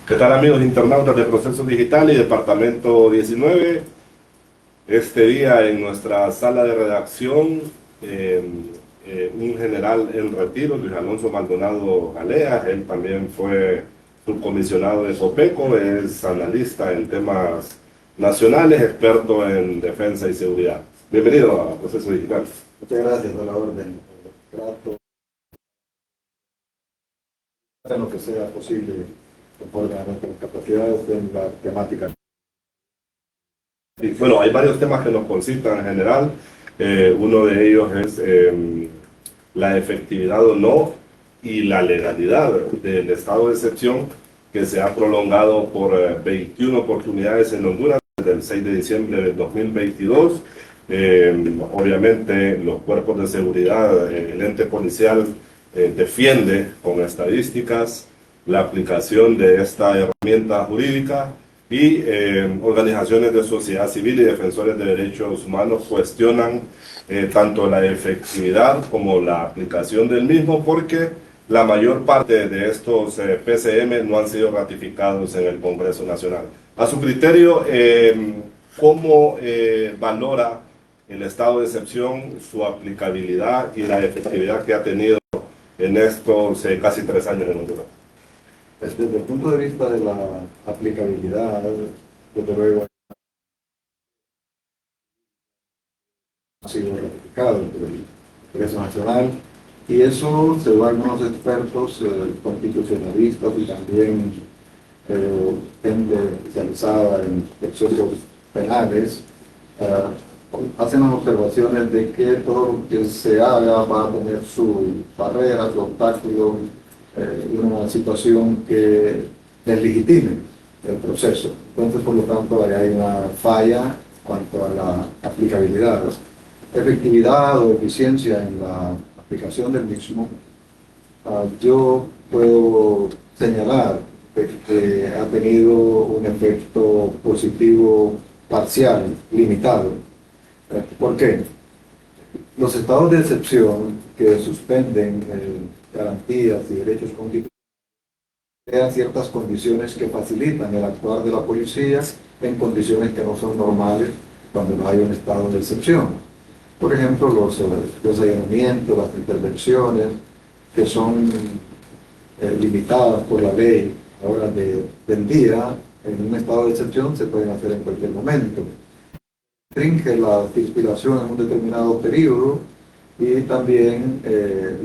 ¿Qué tal, amigos internautas de Proceso Digital y Departamento 19? Este día en nuestra sala de redacción, un general en retiro, Luis Alonso Maldonado Galea. Él también fue subcomisionado de SOPECO, es analista en temas nacionales, experto en defensa y seguridad. Bienvenido a Proceso Digital. Muchas gracias, a la orden. Trato en lo que sea posible conforme a nuestras capacidades en la temática. Y bueno, hay varios temas que nos concitan en general. Uno de ellos es la efectividad o no y la legalidad del estado de excepción que se ha prolongado por 21 oportunidades en Honduras desde el 6 de diciembre del 2022. Obviamente los cuerpos de seguridad, el ente policial defiende con estadísticas la aplicación de esta herramienta jurídica y organizaciones de sociedad civil y defensores de derechos humanos cuestionan tanto la efectividad como la aplicación del mismo, porque la mayor parte de estos PCM no han sido ratificados en el Congreso Nacional. A su criterio, ¿cómo valora el estado de excepción, su aplicabilidad y la efectividad que ha tenido en estos casi 3 años en Honduras? Desde el punto de vista de la aplicabilidad, desde luego ha sido ratificado por el Congreso Nacional, y eso, según algunos expertos constitucionalistas y también gente especializada en procesos penales, hacen las observaciones de que todo lo que se haga va a tener sus barreras, sus obstáculos, una situación que deslegitime el proceso. Entonces, por lo tanto, hay una falla cuanto a la aplicabilidad. Efectividad o eficiencia en la aplicación del mismo, yo puedo señalar que ha tenido un efecto positivo parcial, limitado. ¿Por qué? Los estados de excepción que suspenden garantías y derechos constitucionales crean ciertas condiciones que facilitan el actuar de la policía en condiciones que no son normales cuando no hay un estado de excepción. Por ejemplo, los allanamientos, las intervenciones que son limitadas por la ley a horas del día, en un estado de excepción se pueden hacer en cualquier momento. Restringe la circulación en un determinado periodo y también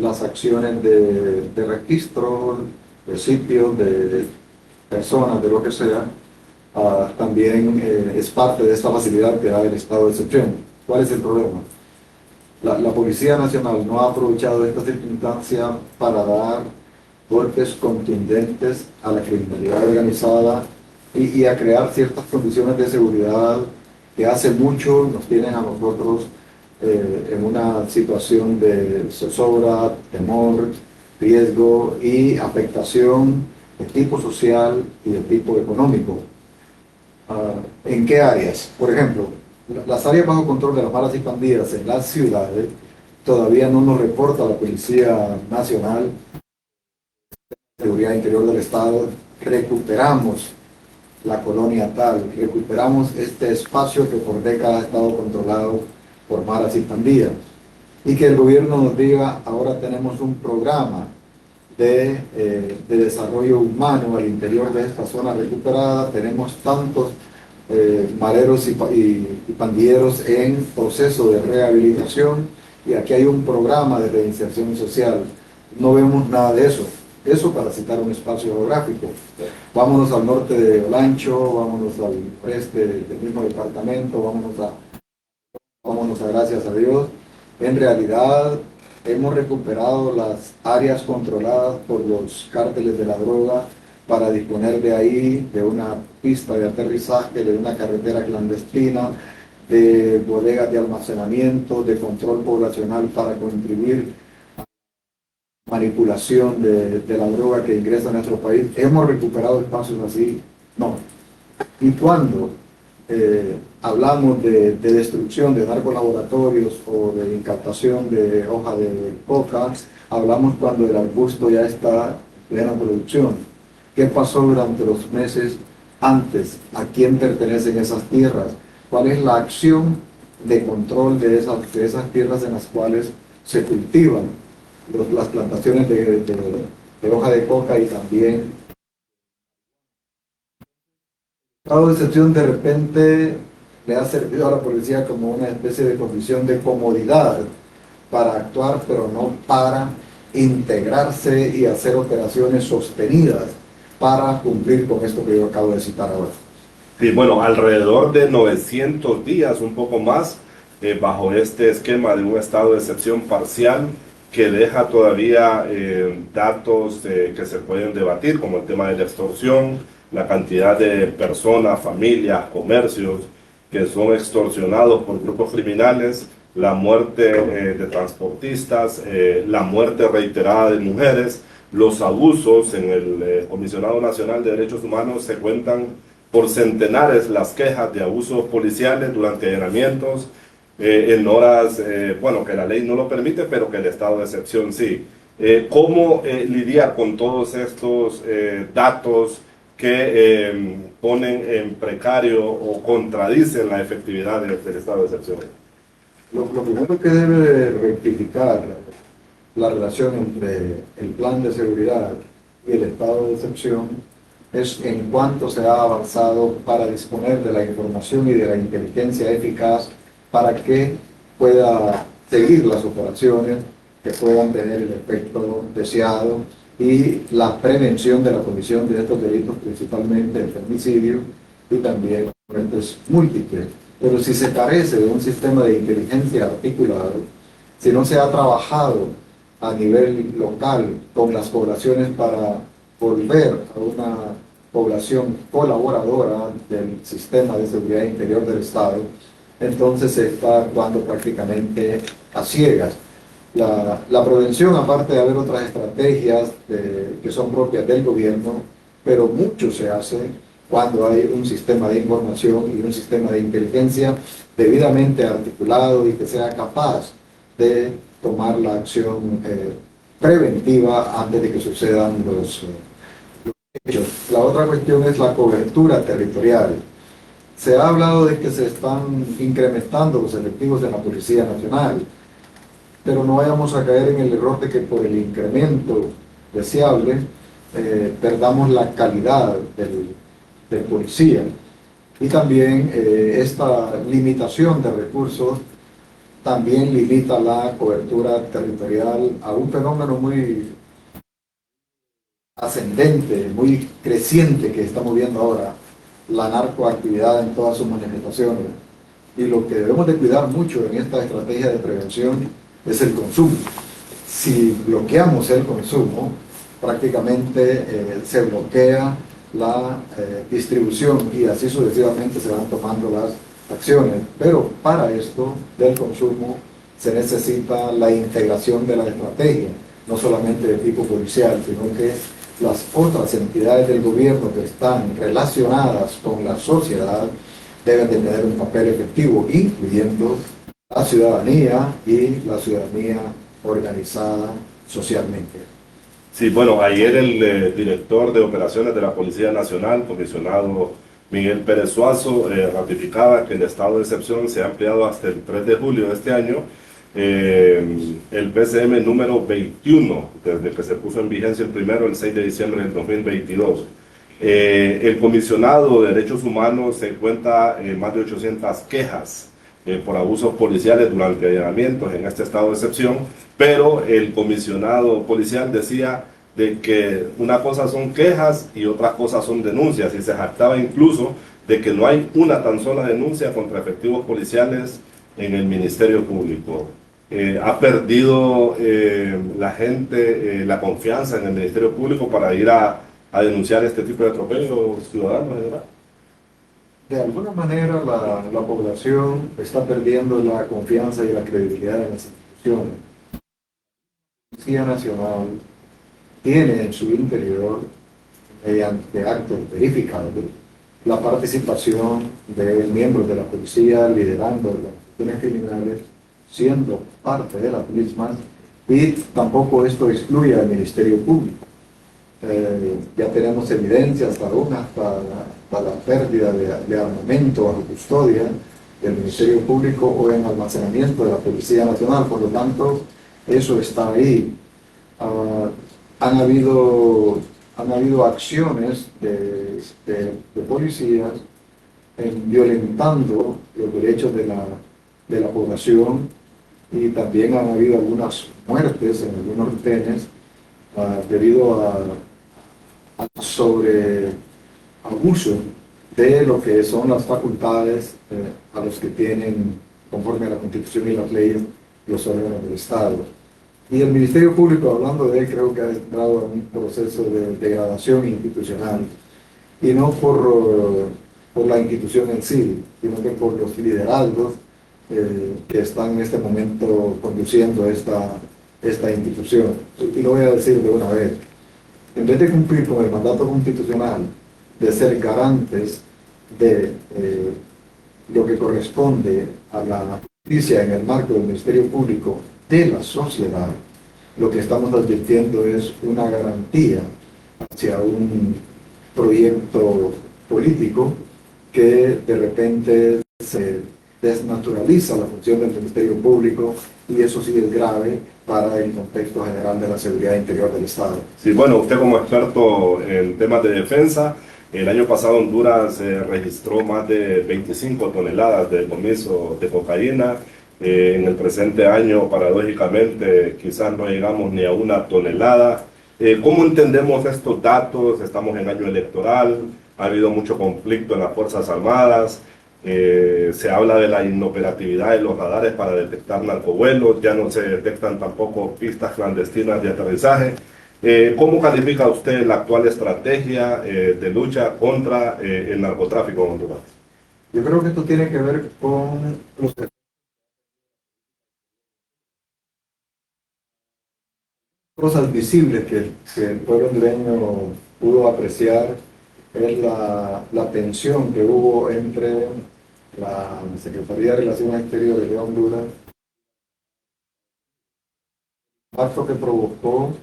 las acciones de registro de sitios, de personas, de lo que sea, también es parte de esta facilidad que da el estado de excepción. ¿Cuál es el problema? La Policía Nacional no ha aprovechado esta circunstancia para dar golpes contundentes a la criminalidad organizada y a crear ciertas condiciones de seguridad que hace mucho nos tienen a nosotros en una situación de zozobra, temor, riesgo y afectación de tipo social y de tipo económico. ¿En qué áreas? Por ejemplo, las áreas bajo control de las maras y pandillas en las ciudades todavía no nos reporta la Policía Nacional, Seguridad Interior del Estado. Recuperamos la colonia tal, recuperamos este espacio que por décadas ha estado controlado por maras y pandillas, y que el gobierno nos diga: ahora tenemos un programa de desarrollo humano al interior de esta zona recuperada, tenemos tantos mareros y pandilleros en proceso de rehabilitación, y aquí hay un programa de reinserción social. No vemos nada de eso. Eso para citar un espacio geográfico. Vámonos al norte de Olancho, vámonos al oeste del mismo departamento, vámonos a Gracias a Dios. En realidad hemos recuperado las áreas controladas por los cárteles de la droga para disponer de ahí de una pista de aterrizaje, de una carretera clandestina, de bodegas de almacenamiento, de control poblacional para contribuir manipulación de la droga que ingresa a nuestro país. ¿Hemos recuperado espacios así? No. Y cuando hablamos de destrucción de narcolaboratorios o de incautación de hoja de coca, hablamos cuando el arbusto ya está en plena producción. qué pasó durante los meses antes, a quién pertenecen esas tierras, cuál es la acción de control de esas tierras en las cuales se cultivan las plantaciones de hoja de coca y también el estado de excepción de repente le ha servido a la policía como una especie de condición de comodidad para actuar, pero no para integrarse y hacer operaciones sostenidas para cumplir con esto que yo acabo de citar ahora. Sí, bueno, alrededor de 900 días, un poco más, bajo este esquema de un estado de excepción parcial que deja todavía datos que se pueden debatir, como el tema de la extorsión, la cantidad de personas, familias, comercios que son extorsionados por grupos criminales, la muerte de transportistas, la muerte reiterada de mujeres, los abusos. En el Comisionado Nacional de Derechos Humanos se cuentan por centenares las quejas de abusos policiales durante allanamientos, en horas, bueno, que la ley no lo permite, pero que el estado de excepción sí. ¿Cómo lidiar con todos estos datos que ponen en precario o contradicen la efectividad del estado de excepción? Lo primero que debe rectificar la relación entre el plan de seguridad y el estado de excepción es en cuánto se ha avanzado para disponer de la información y de la inteligencia eficaz para que pueda seguir las operaciones que puedan tener el efecto deseado y la prevención de la comisión de estos delitos, principalmente el femicidio y también muertes múltiples. Pero si se carece de un sistema de inteligencia articulado, si no se ha trabajado a nivel local con las poblaciones para volver a una población colaboradora del sistema de seguridad interior del Estado, entonces se está actuando prácticamente a ciegas. La prevención, aparte de haber otras estrategias que son propias del gobierno, pero mucho se hace cuando hay un sistema de información y un sistema de inteligencia debidamente articulado y que sea capaz de tomar la acción preventiva antes de que sucedan los hechos. La otra cuestión es la cobertura territorial. Se ha hablado de que se están incrementando los efectivos de la Policía Nacional, pero no vayamos a caer en el error de que por el incremento deseable perdamos la calidad del policía. Y también esta limitación de recursos también limita la cobertura territorial a un fenómeno muy ascendente, muy creciente que estamos viendo ahora, la narcoactividad en todas sus manifestaciones. Y lo que debemos de cuidar mucho en esta estrategia de prevención es el consumo. Si bloqueamos el consumo, prácticamente se bloquea la distribución y así sucesivamente se van tomando las acciones. Pero para esto del consumo se necesita la integración de la estrategia, no solamente de tipo policial, sino que las otras entidades del gobierno que están relacionadas con la sociedad deben de tener un papel efectivo, incluyendo la ciudadanía y la ciudadanía organizada socialmente. Sí, bueno, ayer el director de operaciones de la Policía Nacional, comisionado Miguel Pérez Suazo, ratificaba que el estado de excepción se ha ampliado hasta el 3 de julio de este año. El PCM número 21, desde que se puso en vigencia el primero, el 6 de diciembre del 2022. El comisionado de Derechos Humanos se cuenta más de 800 quejas por abusos policiales durante allanamientos en este estado de excepción, pero el comisionado policial decía de que una cosa son quejas y otra cosa son denuncias, y se jactaba incluso de que no hay una tan sola denuncia contra efectivos policiales en el Ministerio Público. Ha perdido la gente la confianza en el Ministerio Público para ir a denunciar este tipo de atropellos ciudadanos, ¿verdad? De alguna manera la población está perdiendo la confianza y la credibilidad en las instituciones. La Policía Nacional tiene en su interior, mediante actos verificados, la participación de miembros de la policía liderando organizaciones criminales, siendo parte de las mismas, y tampoco esto excluye al Ministerio Público. Ya tenemos evidencias hasta la pérdida de armamento bajo custodia del Ministerio Público o en almacenamiento de la Policía Nacional. Por lo tanto, eso está ahí. Han habido acciones de policías violentando los derechos de la población, y también han habido algunas muertes en algunos retenes debido a sobre abuso de lo que son las facultades a los que tienen, conforme a la Constitución y las leyes, los órganos del Estado. Y el Ministerio Público, hablando de él, creo que ha entrado en un proceso de degradación institucional, y no por la institución en sí, sino que por los liderazgos que están en este momento conduciendo esta institución. Y lo voy a decir de una vez: en vez de cumplir con el mandato constitucional de ser garantes de lo que corresponde a la justicia en el marco del Ministerio Público de la sociedad, lo que estamos advirtiendo es una garantía hacia un proyecto político que de repente se desnaturaliza la función del Ministerio Público, y eso sí es grave para el contexto general de la seguridad interior del Estado. Sí, bueno, usted como experto en temas de defensa, el año pasado Honduras registró más de 25 toneladas de decomiso de cocaína. En el presente año, paradójicamente, quizás no llegamos ni a 1 tonelada. ¿Cómo entendemos estos datos? Estamos en año electoral, ha habido mucho conflicto en las Fuerzas Armadas. Se habla de la inoperatividad de los radares para detectar narcovuelos, ya no se detectan tampoco pistas clandestinas de aterrizaje. ¿Cómo califica usted la actual estrategia de lucha contra el narcotráfico en Honduras? Yo creo que esto tiene que ver con los cosas visibles que el pueblo hondureño pudo apreciar. Es la tensión que hubo entre la Secretaría de Relaciones Exteriores de Honduras, acto que provocó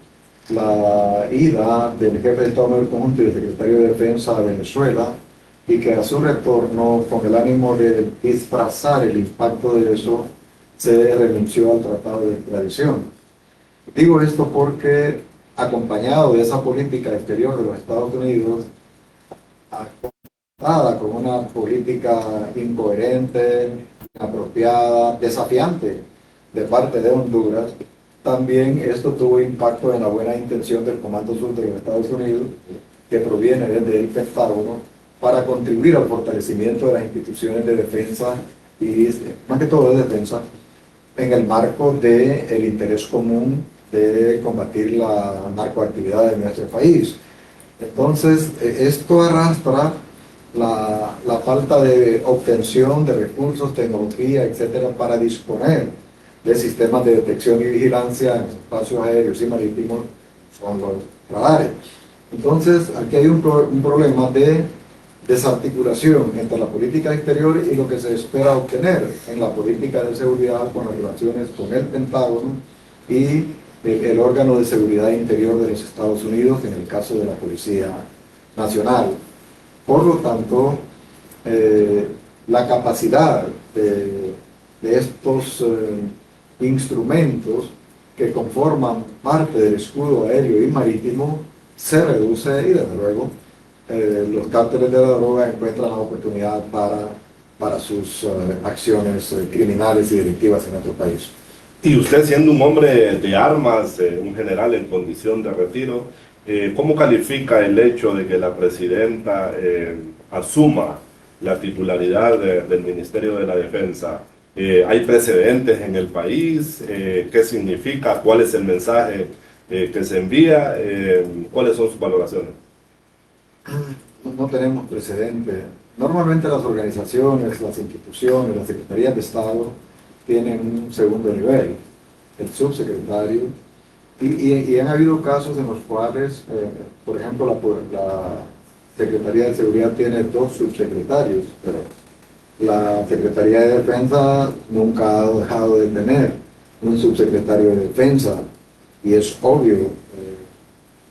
la ida del jefe de Estado Mayor Conjunto y del secretario de Defensa a Venezuela, y que a su retorno, con el ánimo de disfrazar el impacto de eso, se renunció al Tratado de Extradición. Digo esto porque, acompañado de esa política exterior de los Estados Unidos, acompañada con una política incoherente, inapropiada, desafiante de parte de Honduras, también esto tuvo impacto en la buena intención del Comando Sur de los Estados Unidos, que proviene desde el Pentágono, para contribuir al fortalecimiento de las instituciones de defensa, y más que todo de defensa, en el marco del interés común de combatir la narcoactividad de nuestro país. Entonces, esto arrastra la falta de obtención de recursos, tecnología, etcétera, para disponer de sistemas de detección y vigilancia en espacios aéreos y marítimos, son los radares. Entonces, aquí hay un problema de desarticulación entre la política exterior y lo que se espera obtener en la política de seguridad, con las relaciones con el Pentágono y el órgano de seguridad interior de los Estados Unidos, en el caso de la Policía Nacional. Por lo tanto, la capacidad de estos instrumentos que conforman parte del escudo aéreo y marítimo se reduce, y desde luego los cárteles de la droga encuentran la oportunidad para sus acciones criminales y delictivas en nuestro país. Y usted, siendo un hombre de armas, un general en condición de retiro, ¿cómo califica el hecho de que la presidenta asuma la titularidad del Ministerio de la Defensa? ¿Hay precedentes en el país? ¿Qué significa? ¿Cuál es el mensaje que se envía? ¿Cuáles son sus valoraciones? No tenemos precedentes. Normalmente las organizaciones, las instituciones, las secretarías de Estado tienen un segundo nivel, el subsecretario, y han habido casos en los cuales, por ejemplo, la Secretaría de Seguridad tiene 2 subsecretarios, pero la Secretaría de Defensa nunca ha dejado de tener un subsecretario de Defensa, y es obvio,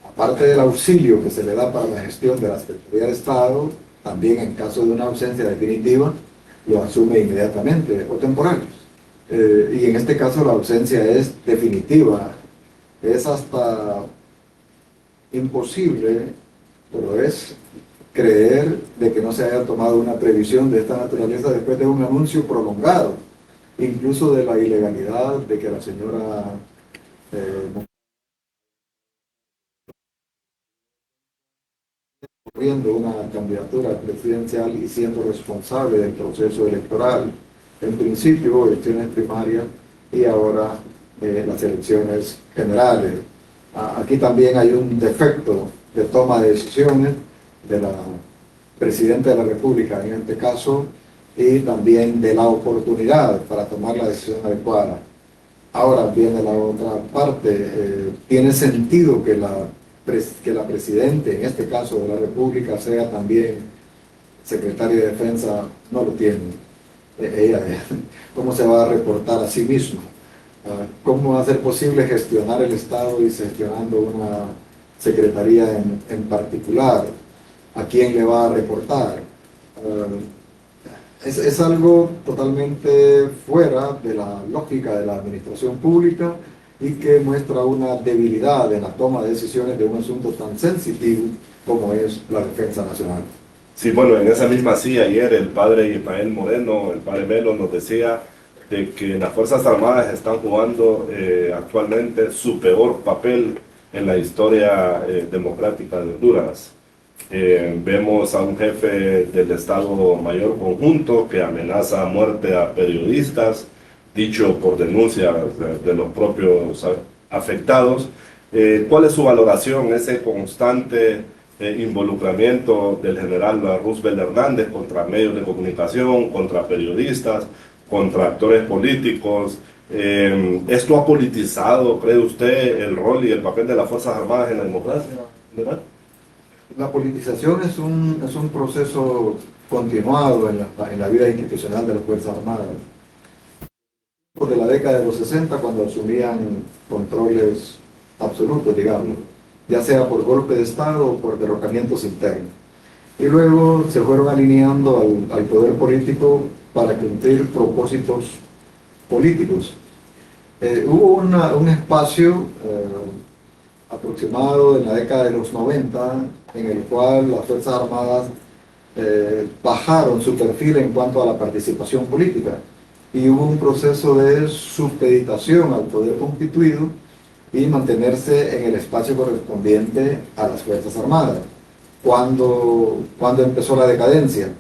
a aparte del auxilio que se le da para la gestión de la Secretaría de Estado, también en caso de una ausencia definitiva, lo asume inmediatamente o temporal. Y en este caso la ausencia es definitiva. Es hasta imposible, pero es creer de que no se haya tomado una previsión de esta naturaleza después de un anuncio prolongado, incluso de la ilegalidad de que la señora corriendo una candidatura presidencial y siendo responsable del proceso electoral, en principio elecciones primarias y ahora las elecciones generales. Aquí también hay un defecto de toma de decisiones de la Presidenta de la República en este caso, y también de la oportunidad para tomar la decisión adecuada. Ahora viene la otra parte. Tiene sentido que la Presidenta, en este caso de la República, sea también secretaria de Defensa. No lo tiene. Ella, ¿cómo se va a reportar a sí misma? ¿Cómo va a ser posible gestionar el Estado y gestionando una secretaría en particular? ¿A quién le va a reportar? Es algo totalmente fuera de la lógica de la administración pública y que muestra una debilidad en la toma de decisiones de un asunto tan sensitivo como es la defensa nacional. Sí, bueno, en esa misma silla ayer el padre Ismael Moreno, el padre Melo, nos decía de que las Fuerzas Armadas están jugando actualmente su peor papel en la historia democrática de Honduras. Vemos a un jefe del Estado Mayor Conjunto que amenaza a muerte a periodistas, dicho por denuncias de los propios afectados. ¿Cuál es su valoración, ese constante involucramiento del general Roosevelt Hernández contra medios de comunicación, contra periodistas, contra actores políticos? ¿Esto ha politizado, cree usted, el rol y el papel de las Fuerzas Armadas en la democracia, ¿verdad? La politización es un proceso continuado en la vida institucional de las Fuerzas Armadas. De la década de los 60, cuando asumían controles absolutos, digamos, ya sea por golpe de Estado o por derrocamientos internos. Y luego se fueron alineando al poder político para cumplir propósitos políticos. Hubo un espacio aproximado en la década de los 90 en el cual las Fuerzas Armadas bajaron su perfil en cuanto a la participación política y hubo un proceso de supeditación al poder constituido y mantenerse en el espacio correspondiente a las Fuerzas Armadas. Cuando empezó la decadencia,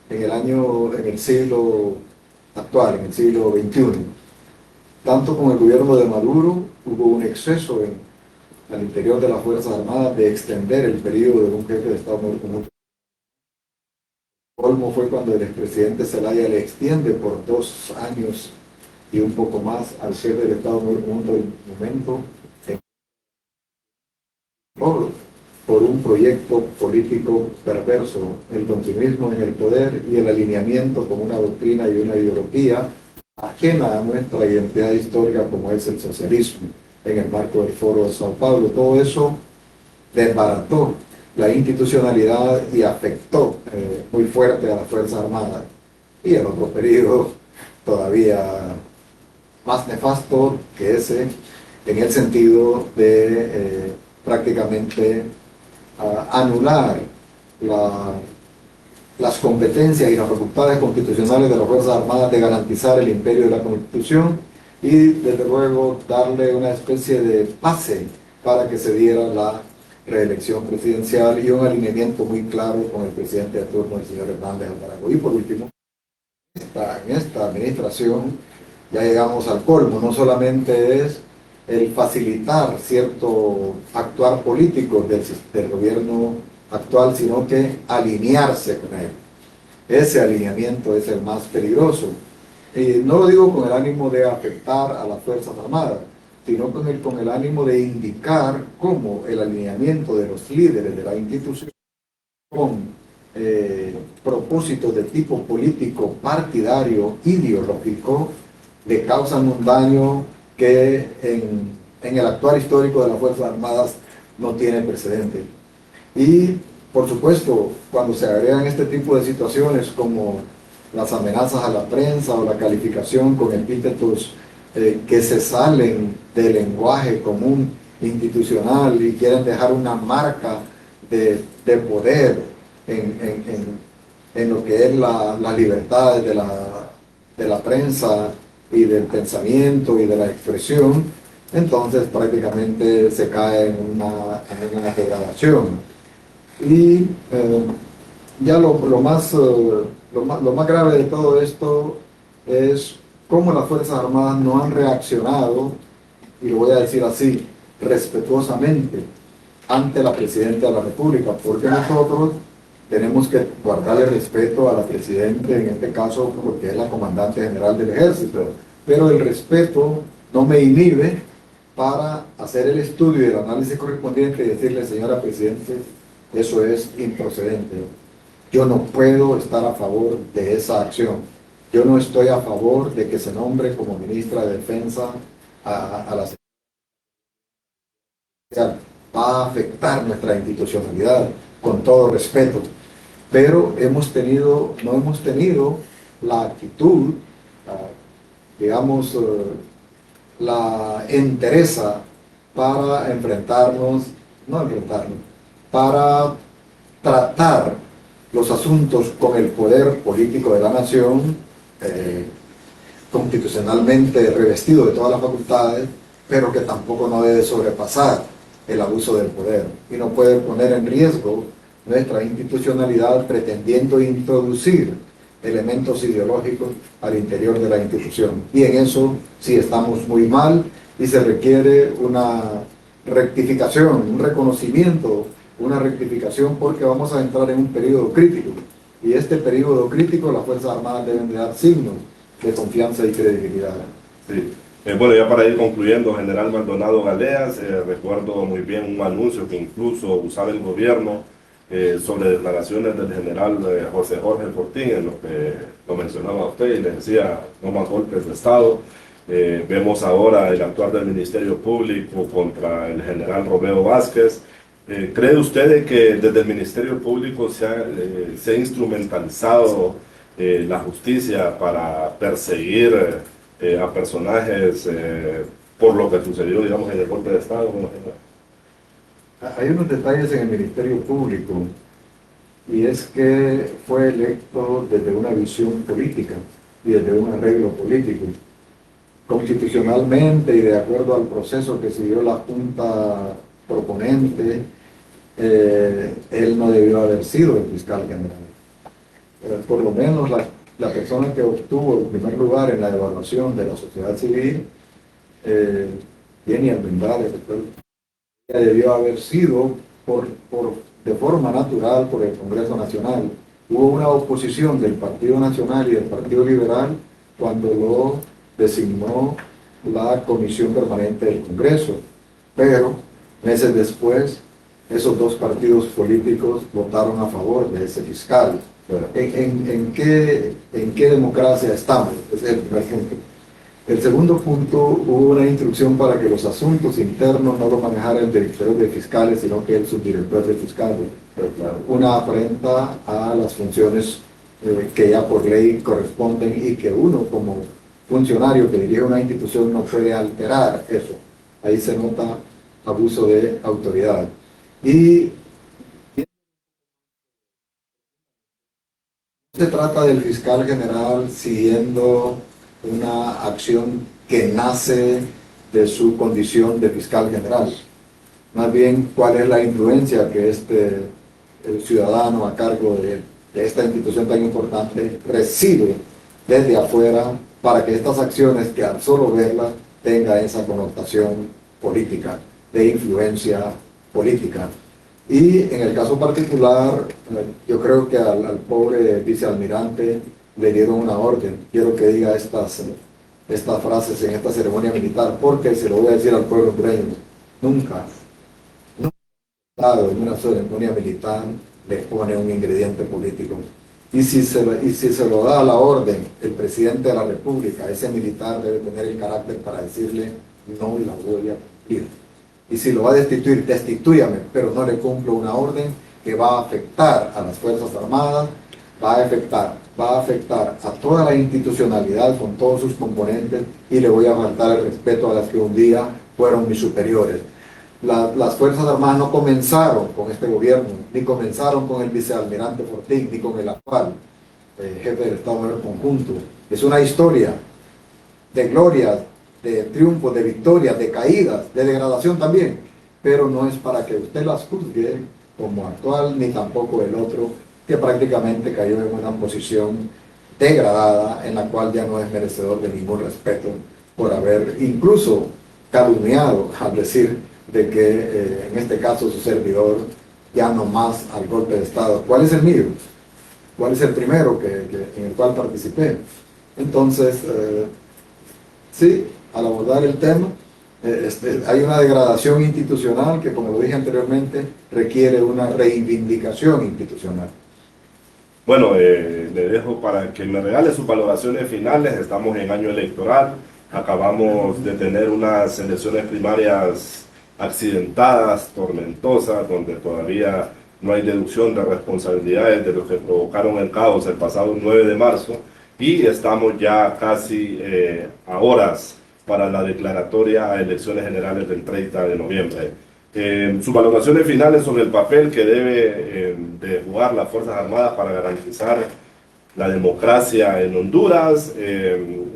en el siglo actual, en el siglo XXI, tanto con el gobierno de Maduro hubo un exceso al interior de las Fuerzas Armadas de extender el periodo de un jefe de Estado Mayor Conjunto. El colmo fue cuando el expresidente Zelaya le extiende por 2 años y un poco más al jefe del Estado Mayor Conjunto del momento por un proyecto político perverso, el continuismo en el poder y el alineamiento con una doctrina y una ideología ajena a nuestra identidad histórica como es el socialismo en el marco del Foro de Sao Paulo. Todo eso desbarató la institucionalidad y afectó muy fuerte a las Fuerzas Armadas. Y el otro periodo todavía más nefasto que ese, en el sentido de prácticamente anular las competencias y las facultades constitucionales de las Fuerzas Armadas de garantizar el imperio de la Constitución y desde luego darle una especie de pase para que se diera la reelección presidencial y un alineamiento muy claro con el presidente de turno, el señor Hernández Alvarado. Y por último, en esta administración ya llegamos al colmo. No solamente es el facilitar cierto actuar político del gobierno actual, sino que alinearse con él. Ese alineamiento es el más peligroso. Y no lo digo con el ánimo de afectar a las Fuerzas Armadas, sino con el ánimo de indicar cómo el alineamiento de los líderes de la institución con propósitos de tipo político, partidario, ideológico, le causan un daño que en el actuar histórico de las Fuerzas Armadas no tiene precedente. Y, por supuesto, cuando se agregan este tipo de situaciones como las amenazas a la prensa o la calificación con epítetos que se salen del lenguaje común institucional y quieren dejar una marca de poder en lo que es las libertades de la prensa y del pensamiento y de la expresión, entonces prácticamente se cae en una degradación. Y ya lo más grave de todo esto es cómo las Fuerzas Armadas no han reaccionado, y lo voy a decir así, respetuosamente ante la Presidenta de la República, porque nosotros tenemos que guardarle respeto a la Presidenta, en este caso porque es la Comandante General del Ejército, pero el respeto no me inhibe para hacer el estudio y el análisis correspondiente y decirle, señora Presidente, eso es improcedente. Yo no puedo estar a favor de esa acción. Yo no estoy a favor de que se nombre como ministra de Defensa a la secretaria. Va a afectar nuestra institucionalidad, con todo respeto. Pero no hemos tenido la actitud, digamos, la entereza para para tratar los asuntos con el poder político de la nación, constitucionalmente revestido de todas las facultades, pero que tampoco no debe sobrepasar el abuso del poder y no puede poner en riesgo nuestra institucionalidad pretendiendo introducir elementos ideológicos al interior de la institución. Y en eso sí estamos muy mal y se requiere una rectificación, un reconocimiento, una rectificación, porque vamos a entrar en un periodo crítico. Y este periodo crítico las Fuerzas Armadas deben de dar signos de confianza y credibilidad. Sí. Bueno, ya para ir concluyendo, General Maldonado Galeas, recuerdo muy bien un anuncio que incluso usaba el gobierno sobre declaraciones del general José Jorge Fortín, en lo que lo mencionaba usted y le decía no más golpes de Estado. Vemos ahora el actuar del Ministerio Público contra el general Romeo Vázquez. ¿Cree usted que desde el Ministerio Público se ha instrumentalizado la justicia para perseguir a personajes por lo que sucedió, digamos, en el golpe de Estado? Hay unos detalles en el Ministerio Público, y es que fue electo desde una visión política y desde un arreglo político. Constitucionalmente y de acuerdo al proceso que siguió la Junta proponente, él no debió haber sido el fiscal general. Por lo menos la persona que obtuvo el primer lugar en la evaluación de la sociedad civil, Jenny Almendares, debió haber sido de forma natural por el Congreso Nacional. Hubo una oposición del Partido Nacional y del Partido Liberal cuando lo designó la Comisión Permanente del Congreso, pero meses después esos dos partidos políticos votaron a favor de ese fiscal. ¿En qué democracia estamos? Es el primer punto. El segundo punto, hubo una instrucción para que los asuntos internos no lo manejara el director de fiscales, sino que el subdirector de fiscales. Una afrenta a las funciones que ya por ley corresponden y que uno como funcionario que dirige una institución no puede alterar eso. Ahí se nota abuso de autoridad. Y se trata del fiscal general siguiendo una acción que nace de su condición de fiscal general. Más bien, ¿cuál es la influencia que el ciudadano a cargo de esta institución tan importante recibe desde afuera para que estas acciones, que al solo verlas tenga esa connotación política, de influencia política? Y en el caso particular, yo creo que al pobre vicealmirante le dieron una orden. Quiero que diga estas frases en esta ceremonia militar, porque se lo voy a decir al pueblo hondureño: nunca en una ceremonia militar le pone un ingrediente político. Y si se lo da la orden el presidente de la República, ese militar debe tener el carácter para decirle: no la voy a cumplir. y si lo va a destituir, destitúyame, pero no le cumplo una orden que va a afectar a las Fuerzas Armadas, va a afectar a toda la institucionalidad con todos sus componentes, y le voy a faltar el respeto a las que un día fueron mis superiores. Las Fuerzas Armadas no comenzaron con este gobierno, ni comenzaron con el vicealmirante Fortín, ni con el actual jefe del Estado Mayor Conjunto. Es una historia de glorias, de triunfos, de victorias, de caídas, de degradación también, pero no es para que usted las juzgue como actual, ni tampoco el otro, que prácticamente cayó en una posición degradada, en la cual ya no es merecedor de ningún respeto por haber incluso calumniado al decir de que en este caso su servidor ya no más al golpe de Estado. ¿Cuál es el mío? ¿Cuál es el primero en el cual participé? Entonces, sí, al abordar el tema, hay una degradación institucional que, como lo dije anteriormente, requiere una reivindicación institucional. Bueno, le dejo para que me regale sus valoraciones finales. Estamos en año electoral, acabamos de tener unas elecciones primarias accidentadas, tormentosas, donde todavía no hay deducción de responsabilidades de los que provocaron el caos el pasado 9 de marzo, y estamos ya casi a horas para la declaratoria a elecciones generales del 30 de noviembre. Sus valoraciones finales sobre el papel que debe de jugar las Fuerzas Armadas para garantizar la democracia en Honduras,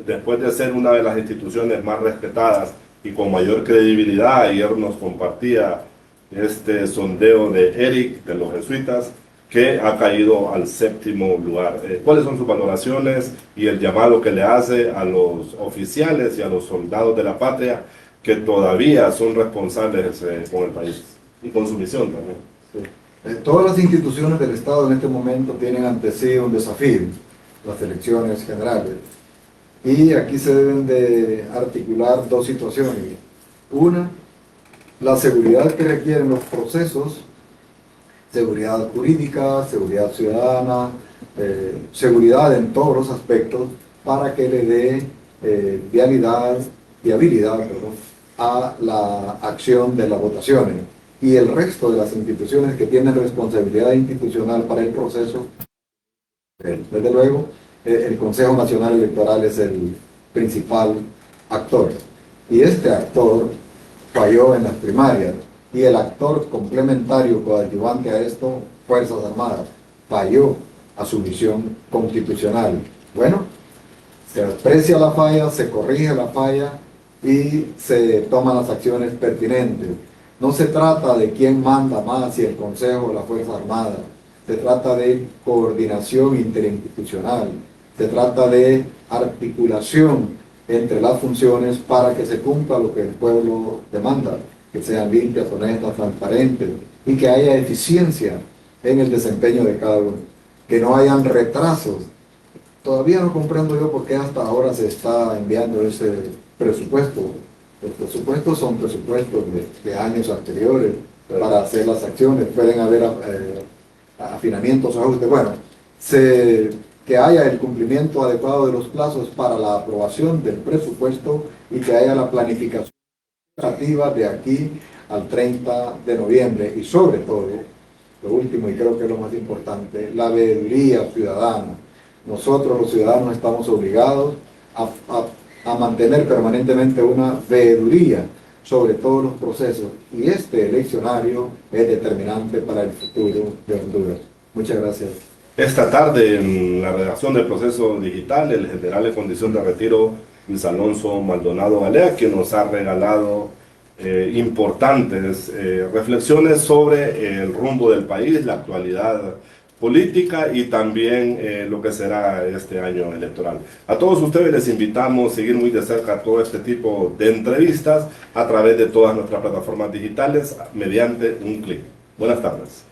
después de ser una de las instituciones más respetadas y con mayor credibilidad. Ayer nos compartía este sondeo de Eric, de los jesuitas, que ha caído al 7º lugar. ¿Cuáles son sus valoraciones y el llamado que le hace a los oficiales y a los soldados de la patria que todavía son responsables con el país y con su misión también? Sí. Todas las instituciones del Estado en este momento tienen ante sí un desafío, las elecciones generales. Y aquí se deben de articular dos situaciones. Una, la seguridad que requieren los procesos, seguridad jurídica, seguridad ciudadana, seguridad en todos los aspectos, para que le dé viabilidad a la acción de las votaciones. Y el resto de las instituciones que tienen responsabilidad institucional para el proceso, desde luego, el Consejo Nacional Electoral es el principal actor. Y este actor falló en las primarias, y el actor complementario coadyuvante a esto, Fuerzas Armadas, falló a su misión constitucional. Bueno, se aprecia la falla, se corrige la falla y se toman las acciones pertinentes. No se trata de quién manda más, si el Consejo o la Fuerza Armada. Se trata de coordinación interinstitucional. Se trata de articulación entre las funciones para que se cumpla lo que el pueblo demanda, que sean limpias, honestas, transparentes, y que haya eficiencia en el desempeño de cada uno, que no hayan retrasos. Todavía no comprendo yo por qué hasta ahora se está enviando ese presupuesto. Los presupuestos son presupuestos de años anteriores para hacer las acciones. Pueden haber afinamientos o ajustes. Bueno, que haya el cumplimiento adecuado de los plazos para la aprobación del presupuesto, y que haya la planificación operativa de aquí al 30 de noviembre. Y sobre todo, lo último, y creo que es lo más importante, la veeduría ciudadana. Nosotros los ciudadanos estamos obligados a mantener permanentemente una veeduría sobre todos los procesos, y este eleccionario es determinante para el futuro de Honduras. Muchas gracias. Esta tarde, en la redacción del Proceso Digital, el general en condición de retiro, Luis Alonso Maldonado Galea, quien nos ha regalado importantes reflexiones sobre el rumbo del país, la actualidad política y también lo que será este año electoral. A todos ustedes les invitamos a seguir muy de cerca todo este tipo de entrevistas a través de todas nuestras plataformas digitales mediante un clic. Buenas tardes.